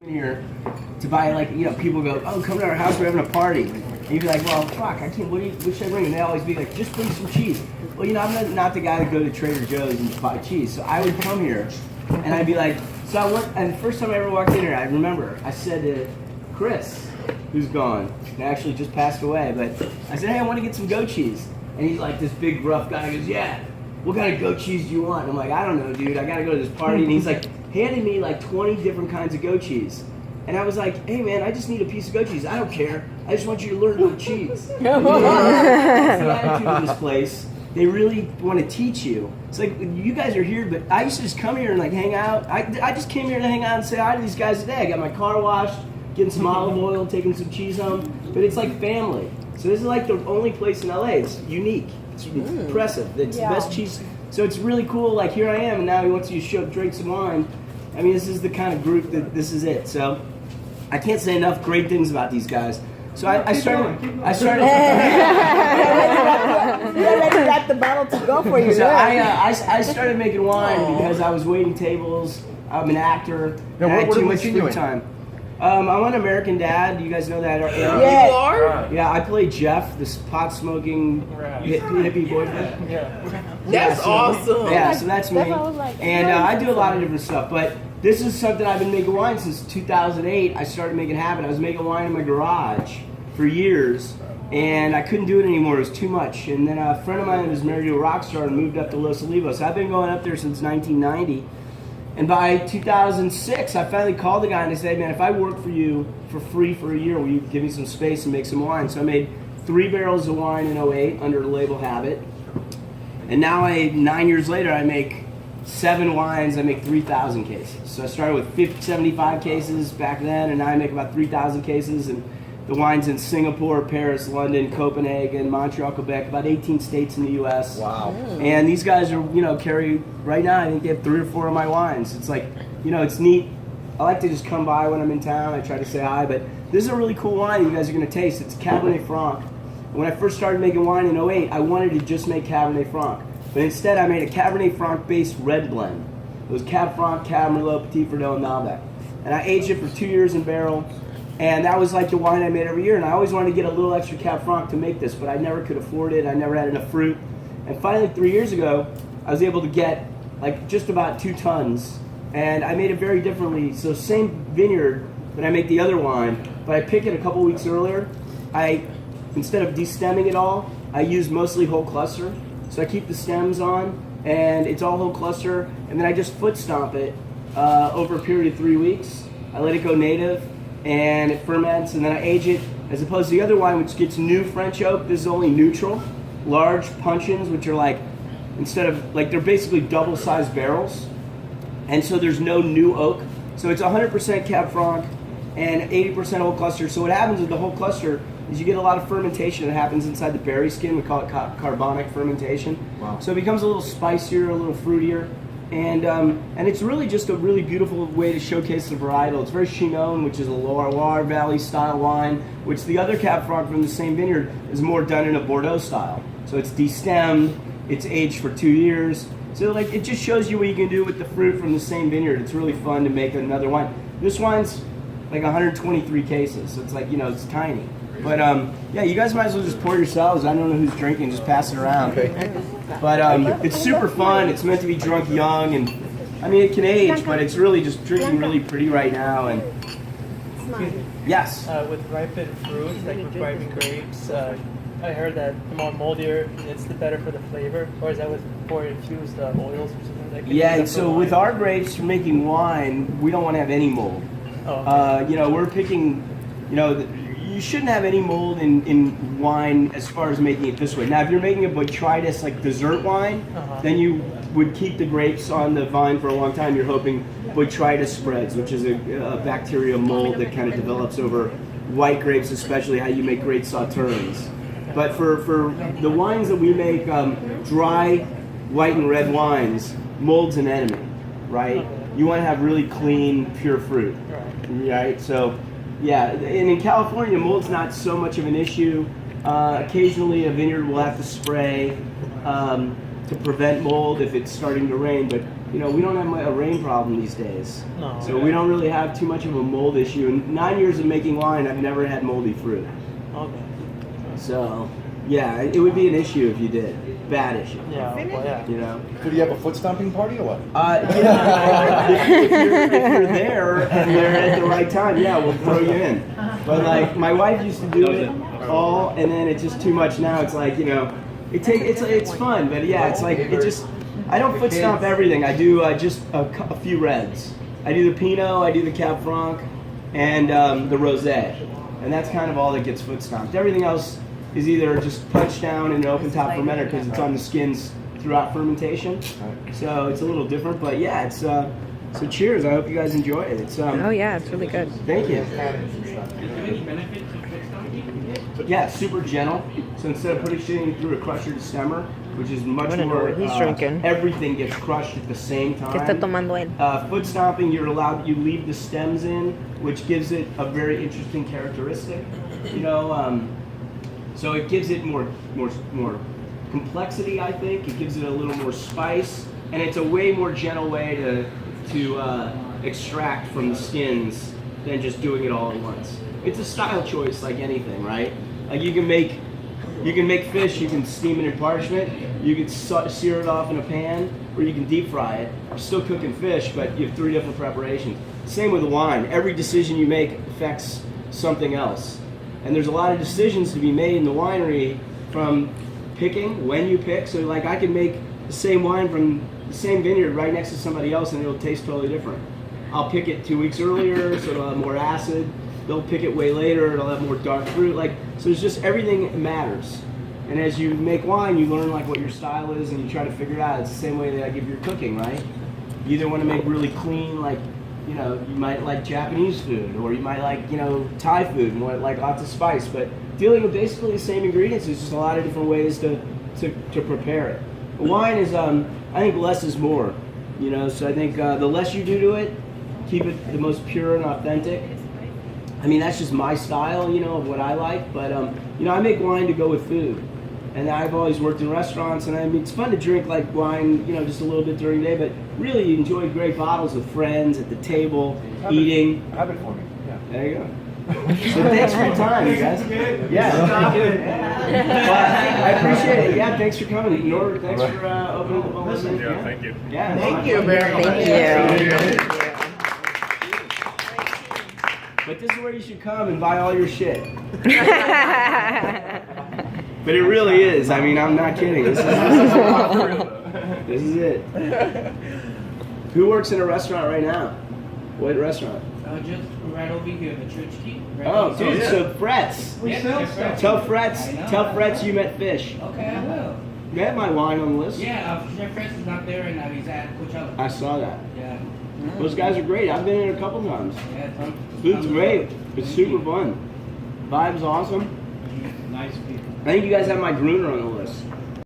here to buy, like, you know, people go, oh, come to our house, we're having a party. And you'd be like, well, fuck, I can't, what should I bring? And they always be like, just bring some cheese. Well, you know, I'm not the guy to go to Trader Joe's and buy cheese. So I would come here and I'd be like, so I went, and the first time I ever walked in here, I remember, I said to Chris, who's gone, and actually just passed away, but I said, hey, I want to get some goat cheese. And he's like this big rough guy, he goes, yeah, what kind of goat cheese do you want? And I'm like, I don't know, dude, I gotta go to this party. And he's like, handed me like 20 different kinds of goat cheese. And I was like, hey man, I just need a piece of goat cheese. I don't care. I just want you to learn about cheese. That's the attitude of this place. They really want to teach you. It's like, you guys are here, but I used to just come here and like hang out. I just came here to hang out and say hi to these guys today. I got my car washed, getting some olive oil, taking some cheese home. But it's like family. So this is like the only place in LA. It's unique. It's impressive. It's the best cheese. So it's really cool. Like, here I am, and now he wants you to drink some wine. I mean, this is the kind of group that this is it. So I can't say enough great things about these guys. So I started. You're ready to wrap the bottle to go for you. So I started making wine because I was waiting tables. I'm an actor. Now, and I had what too are much you free doing? time. I'm on American Dad. You guys know that? Yeah. You are? Yeah, I play Jeff, this pot-smoking hippie boyfriend. That's awesome. Yeah, so that's me. That's what I was like. And I do a lot of different stuff, but this is something I've been making wine since 2008. I started making it happen. I was making wine in my garage for years, and I couldn't do it anymore. It was too much. And then a friend of mine was married to a rock star and moved up to Los Olivos. I've been going up there since 1990. And by 2006, I finally called the guy and I said, hey, man, if I work for you for free for a year, will you give me some space and make some wine? So I made 3 barrels of wine in '08 under the label Habit. And now 9 years later, I make 7 wines. I make 3,000 cases. So I started with 75 cases back then, and now I make about 3,000 cases. And the wine's in Singapore, Paris, London, Copenhagen, Montreal, Quebec, about 18 states in the U.S. Wow. And these guys are, you know, carry, right now, I think they have 3 or 4 of my wines. It's like, you know, it's neat. I like to just come by when I'm in town. I try to say hi, but this is a really cool wine you guys are going to taste. It's Cabernet Franc. When I first started making wine in '08, I wanted to just make Cabernet Franc. But instead, I made a Cabernet Franc-based red blend. It was Cab Franc, Cab Merlot, Petit Verdot, and Malbec. And I aged it for 2 years in barrel. And that was like the wine I made every year. And I always wanted to get a little extra Cab Franc to make this, but I never could afford it. I never had enough fruit. And finally, 3 years ago, I was able to get like just about 2 tons. And I made it very differently. So same vineyard, but I make the other wine. But I pick it a couple weeks earlier. Instead of destemming it all, I use mostly whole cluster. So I keep the stems on, and it's all whole cluster. And then I just foot stomp it over a period of 3 weeks. I let it go native, and it ferments, and then I age it, as opposed to the other wine, which gets new French oak. This is only neutral, large puncheons, which are like, instead of, like, they're basically double-sized barrels, and so there's no new oak. So it's 100% Cab Franc and 80% whole cluster. So what happens with the whole cluster is you get a lot of fermentation that happens inside the berry skin. We call it carbonic fermentation. Wow. So it becomes a little spicier, a little fruitier. And it's really just a really beautiful way to showcase the varietal. It's very Chinon, which is a Loire Valley style wine, which the other Cab Franc from the same vineyard is more done in a Bordeaux style. So it's destemmed, it's aged for 2 years. So like it just shows you what you can do with the fruit from the same vineyard. It's really fun to make another wine. This wine's like 123 cases, so it's like, you know, it's tiny. But yeah, you guys might as well just pour yourselves. I don't know who's drinking, just pass it around. Okay. But it's super fun. It's meant to be drunk young, and I mean it can age, but it's really just drinking really pretty right now. And yes, with ripened fruits, like with ripened grapes, I heard that the more moldier, it's the better for the flavor. Or is that with more infused oils or something like that? yeah. And so with our grapes, for making wine, we don't want to have any mold. Oh, okay. You know, we're picking, you know, you shouldn't have any mold in wine as far as making it this way. Now, if you're making a botrytis, like dessert wine, then you would keep the grapes on the vine for a long time. You're hoping botrytis spreads, which is a bacterial mold that kind of develops over white grapes, especially how you make great sauternes. But for the wines that we make, dry white and red wines, mold's an enemy, right? You want to have really clean, pure fruit, right? So, yeah, and in California, mold's not so much of an issue. Occasionally, a vineyard will have to spray to prevent mold if it's starting to rain, but we don't have a rain problem these days. No. So we don't really have too much of a mold issue. In 9 years of making wine, I've never had moldy fruit. Okay. So, yeah, it would be an issue if you did. Bad issue. Yeah. Well, yeah. Could you have a foot stomping party or what? If you're there and they're at the right time, yeah, we'll throw you in. But like my wife used to do it all, and then it's just too much now. It's like it's fun, but yeah, it's like it just. I don't foot stomp everything. I do just a few reds. I do the Pinot, I do the Cab Franc, and the Rosé, and that's kind of all that gets foot stomped. Everything else is either just punched down in an open top fermenter because it's on the skins throughout fermentation. So it's a little different, but yeah, it's so cheers. I hope you guys enjoy it. It's Oh yeah, it's really good. Thank you. Yeah, it's super gentle. So instead of putting shit through a crusher to stemmer, which is much wanna know more, what he's drinking. everything gets crushed at the same ¿Qué está time. tomando él? Foot stomping, you leave the stems in, which gives it a very interesting characteristic. So it gives it more complexity, I think. It gives it a little more spice, and it's a way more gentle way to extract from the skins than just doing it all at once. It's a style choice, like anything, right? Like you can make fish, you can steam it in parchment, you can sear it off in a pan, or you can deep fry it. You're still cooking fish, but you have 3 different preparations. Same with the wine. Every decision you make affects something else. And there's a lot of decisions to be made in the winery from picking, when you pick. So like I can make the same wine from the same vineyard right next to somebody else and it'll taste totally different. I'll pick it 2 weeks earlier, so it'll have more acid. They'll pick it way later, it'll have more dark fruit. So there's just everything matters. And as you make wine, you learn like what your style is and you try to figure it out. It's the same way that I give your cooking, right? You either want to make really clean, you might like Japanese food, or you might like, Thai food and want like lots of spice. But dealing with basically the same ingredients, there's just a lot of different ways to prepare it. Wine is, I think less is more, so I think the less you do to it, keep it the most pure and authentic. I mean, that's just my style, of what I like. But, I make wine to go with food. And I've always worked in restaurants, and I mean, it's fun to drink like wine, just a little bit during the day, but really you enjoy great bottles with friends at the table, eating. Have it for me. Yeah. There you go. So thanks for your time, you guys. Yeah. I appreciate it. Yeah, thanks for coming. Norbert, thanks for opening the bubbles. Yeah, thank you. Yeah. Thank you very much. Thank you. But this is where you should come and buy all your shit. But it really is. I mean, I'm not kidding. This is it. Who works in a restaurant right now? What restaurant? Just right over here, the church key. Right Oh, over dude, here. so Fretz. Tell Fretz you met Fish. Okay, I will. You had my wine on the list. Yeah, Chef Fritz is not there and he's at Coachella. I saw that. Yeah. Those guys are great. I've been in a couple times. Yeah, Food's great. It's super fun. Vibe's awesome. Nice people. I think you guys have my Gruner on the list.